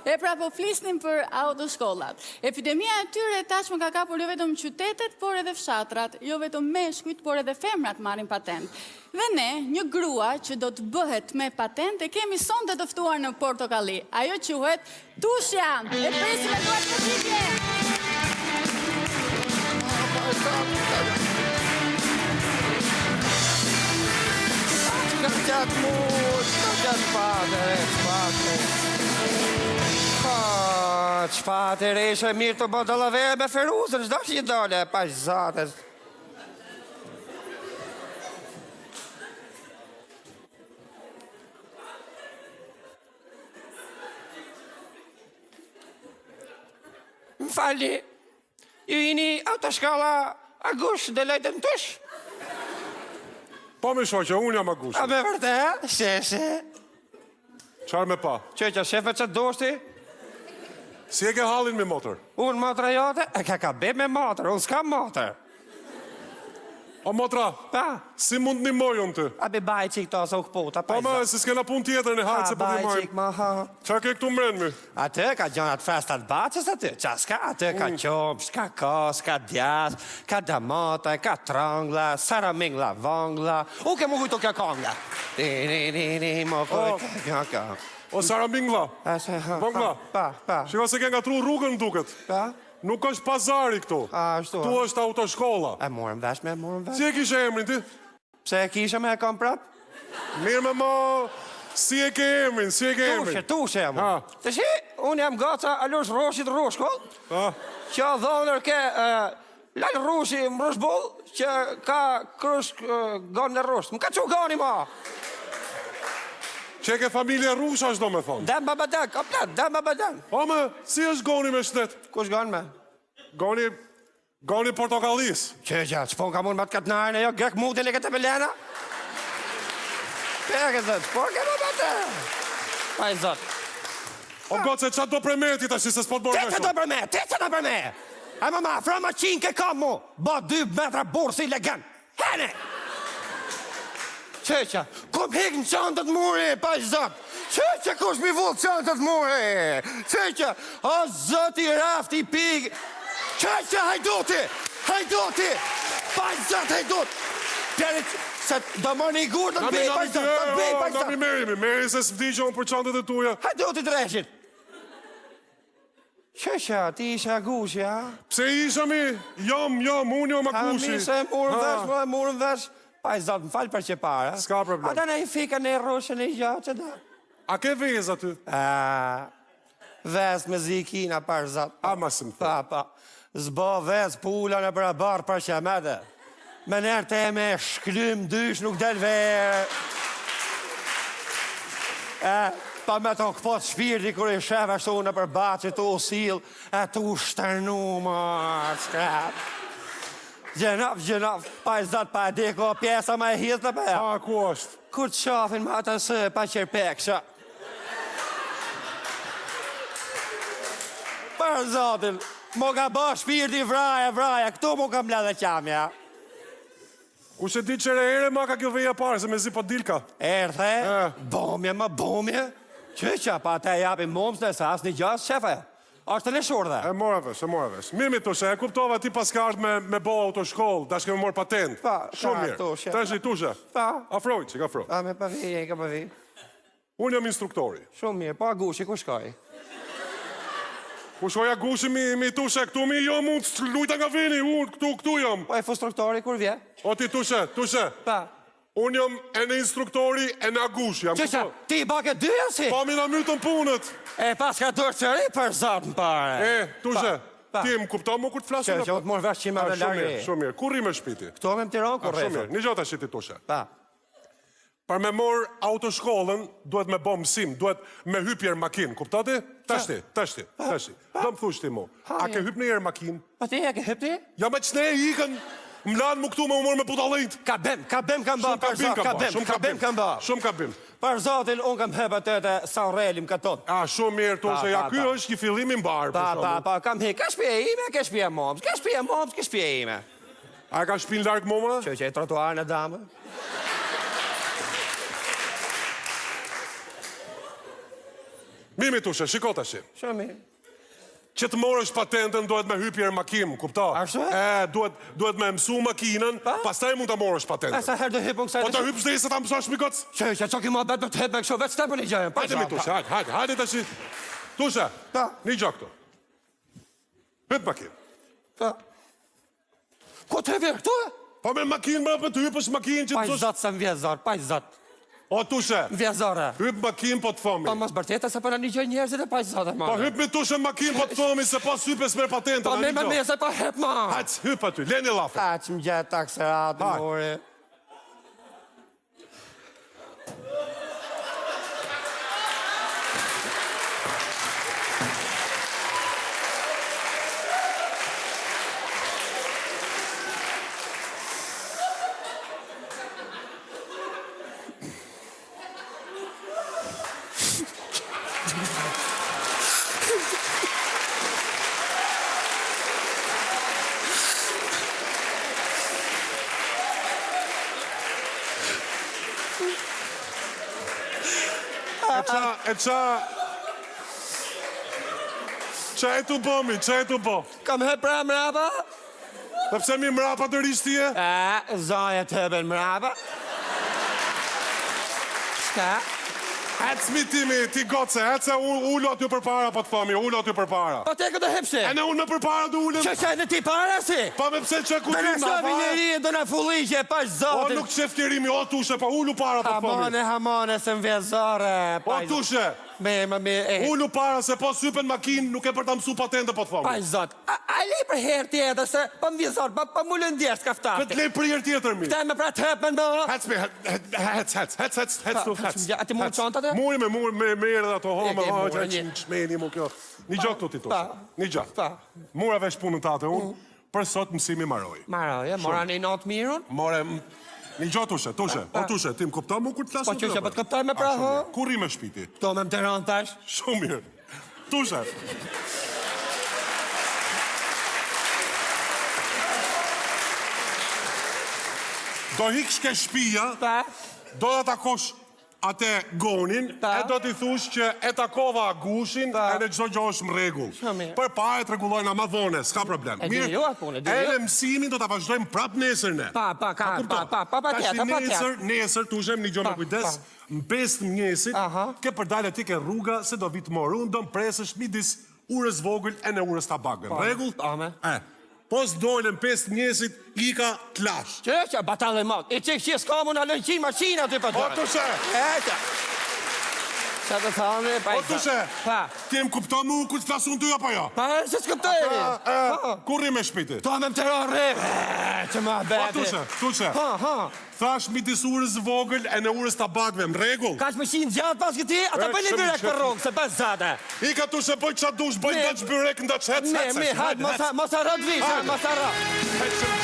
E pra po flisnim për autoshkollat. Epidemia e tyre tashmë ka kapur jo vetëm qytetet, por edhe fshatrat, jo vetëm meshkujt, por edhe femrat marrin patent. Dhe ne, një grua që do të bëhet me patent, e kemi sonte të ftuar në Portokalli. Ajo quhet Tushja. E presim me duart muzike. Gjatë mund, gjatë Çfatë reshe mirë të bë dallavere me Feruzën, çdo që dole, pa zatës. Më falni, ju jeni autoshkolla Agush dhe lejtën tush? Po me shoqe, unë jam Agushi. A me vërtet? Sheshe? Qarë me pa? Qeqa, shefe që doshti? Si e ke hallin me motor? Unë motra jote? E ka be me motor, unë s'kam motor. O motra, Pa? si mund një moj unë të? A be baj qik ta se u këpota, Pa ma, si s'kena pun tjetër në hajtë se po baj të qik ma ha. Qa ke këtu mrenmi? Atë ka gjonat festat bacis aty, qa s'ka atë ka qomp, s'ka kos, ka djas, ka damata, ka trangla, saramingla, vangla, u ke mu kujto kja kongla. Mo kujto kja. O saramingla, vangla. Pa. Shiko se ke nga tru rrugën duket. Pa? Nuk është pazari këtu. Ashtu. Tu është autoshkolla. E morëm vesh. Si e kishe emrin ti? Pse e kishe me e kom prap? Mirë me mo, si e ke emrin, si e ke emrin? Tushe e mu. Të shi, unë jam gaca Alush Roshit Roshkoll, që dhonër ke Lal Rushi Mroshboll, që ka krushk gonë në Rosh. Më ka që goni ma. Që ke familje rusha është do me thonë? Dem babadan, komplet, dem babadan. O me, si është goni me shtet? Kush gonë me? Goni Portokallis. Që po ka mund më të katë narën e jo, grek mutin e këtë pelena? Peke zëtë, po ke më bëtë. Pa i zëtë. O goce, qa do premeti ta si se s'po të borë me shumë? Ti që do preme? A mama, fra ma qinë ke kam mu, ba 2 metra bursi i legën. Hene! Qeqa, kom hek në qantët muri, pa i zëtë. Qeqa, kush mi vullë qantët muri. Qeqa, o zëti rafti pig. Qeqa, hajduti, pa i zëtë, hajdut. Pjerit, se do më një gurë, do të bëj, pa i zëtë. Nami meri se s'vdi që unë për qantët e tuja. Hajduti të reshit. Qeqa, ti isha Agushi, ha? Pse isha mi? Jam, unë jam Agushi. A mi se murën vesh, pa i zotë, më falë për që para. S'ka problem. A da në i fika në i roshën e gjatë që da? A ke vez aty? Vez me zikina për zotë. A ma së më thë. Pa. Zbo vez pula në për barë për që mede. Me nërë te me shklym dysh nuk del verë. Pa me të këpot shpirti kër i shef ashtu në për batë që tu usil, e tu shtërnu më shkrap. Gjenaf, pa i zat, pa e diko, pjesa ma e hithë në për. A, ku është? Kur të shafin ma të së, pa qërpek, shë. Për zotin, mo ka ba shpirti vraja, këtu mo ka mla dhe qamja. Ku që di qëre ere ma ka kjo veja parë, se me zi po dilka. Erthe, bomje. Qëqa, pa te japin moms në sas, një gjas, shefe. Ashtë të leshur dhe. E mora vesh. Mirë mi tushe, e kuptova ti pas ka ardhë me bo autoshkoll, da shke me morë patent. Pa, shumë mirë. Ta është i tushe. Pa. Afroj, që ka afro. Pa, me pavi, ka pavi. Unë jam instruktori. Shumë mirë, pa Agushi, ku shkoj? Ku shkoj Agushi mi tushe, këtu mi jo mund të lujta nga vini, unë këtu jam. Po e instruktori, kur vje? O ti tushe. Pa. Unë jam e në instruktori e në Agushi. Qëqa, ti i bake dyja si? Pa mi në mytën punët. E pas ka dërë qëri për zatë më pare. Tushe, ti më kupton mu kur të flasë? Që të morë vesh qima dhe largë. Shumë mirë, kur rime shpiti? Këto me më tironë, kur rejtë. Shumë mirë, një gjota që ti tushe. Pa. Për me morë autoshkollën, duhet me bo mësim, duhet me hypjer makinë, kuptati? Tashti. Do më thush ti mu, a ke hyp në jerë makinë? Pa ti e ke hyp ti? Ja me qëne e ikën, më lanë mu këtu me umorë me putalejt. Ka bem kam ba, për zotë, kam ba. Shumë ka bim. Për zotin, unë kam hepa të të Sanrelim ka tot. A, shumë mirë, tushe, ja ky është ki fillimi mbarë. Pa, kam he, ka shpje ime, ka shpje moms, ka shpje ime. A ka shpin larkë moma? Që e trotuar në damë? Mimi tushe, shiko tash. Shami. Që të morësh patentën duhet me hypjer makim, kupta? Ashtu? Duhet me mësu makinën, pastaj mund ta morësh patentën. Sa herë do hypon kësaj? Po të hypës dhe se ta mësosh mi goc? Që ki ma bet me të hyp me kështu, veç të për një gjajën. Hajde mi tushe, hajde tash. Tushe, një gjak këto. Hyp makinë. Ko të hypje këtu? Po me makinë, më për të hypësh makinë që të Pa i mësosh... zatë se më vjezar, pa i zatë. O tushe, Vjezare. hyp makinë po të thomi. Pa mas bërteta se për në një gjë njerëzit e pa i zatë, ma. Po hyp me tushe makinë po të thomi se pas hypes me patentën. Pa me se pa hyp, ma. Hajtë, hyp aty, leni lafe. Ha, që më gjetë takseratë, more. Qa e tu bo mi, qa e tu bo? Kam hep pra mrapa? Dhe pse mi mrapa të rishtje? Zaja të heben mrapa. Shka? Hec mi ti goce, hec e ullo aty për para, po të thomi, ullo aty për para. Po te këtë hepsi? E ne unë me për para du ullem. Që në ti para si? Pa me pse që ku Dhe në ti shavi njeri e do në fulligje, pa O zotin. nuk qef kjerimi, o tushe, pa ullu para, po të thomi. Hamone, se më vjezare. O tushe, ullu para se po sypen makinë, nuk e për të mësu patente, po të Pa thomi. i zot. A lej për herë tjetër se pa më vjezar, pa mu lëndjesht kaftati. Këtë lej për herë tjetër mi. Këta me pra të hep me në bëha. Hec mi, hec tu, hec. A ti mund çantat e? Muri me merë dhe ato home, E, mure, që një. shmeni mu kjo. Një gjak të ti tushe, një gjak. Pa. Mura vesh punën tate unë, për sot mësimi maroj. Maroje, mora një natë mirën. More, një gjak tushe, o tushe, ti më kupta mu kur të Po flasë që po të këptaj me pra, ho? Kur i me shpiti? Këto me më të rënë tash. Shumë mirë. Tushe. Do hik shke shpia, Pa. do të takosh atë gonin, Pa. e do t'i thush që e takova gushin, Pa. e në çdo gjë është m'rregull. Shumë mirë. Për para e t'rregullojnë ama dhone, s'ka problem. E di ju atë punë, di ju. Edhe mësimin do ta vazhdojmë prap nesër ne. Pa, tjetër. Nesër t'ushem një gjë me kujdes, në 5 mëngjesit, Aha. ke përdalë ti ke rruga se do vit morë, unë do m'presësh midis urës vogël e në urës tabakëve. Rregull? Ame. Po s'dolën 5 mëngjesit, ika t'lash. Që batalle mat. E që që s'ka mu në lënqi maqina ty për O të. tushe, Qa të thane, pa o i tushe, Pa. ti më kupton mu ku t'flasun ty apo jo? Pa, që s'këptoj. Kur rri me shpiti? To me më të rrë. Që ma O beti. tushe, thash midis urës vogël e në urës tabakëve, m'rregull? Ka që më shinë gjatë pas këti, ata për një shumë byrek për qëtë. rrugë, se pas zate. Ika tushe, bëj qa dush, bëj Me- daç byrek, ndaç hec. Mi, hajtë, mos a rëtë vishë, mos a rëtë. Hec,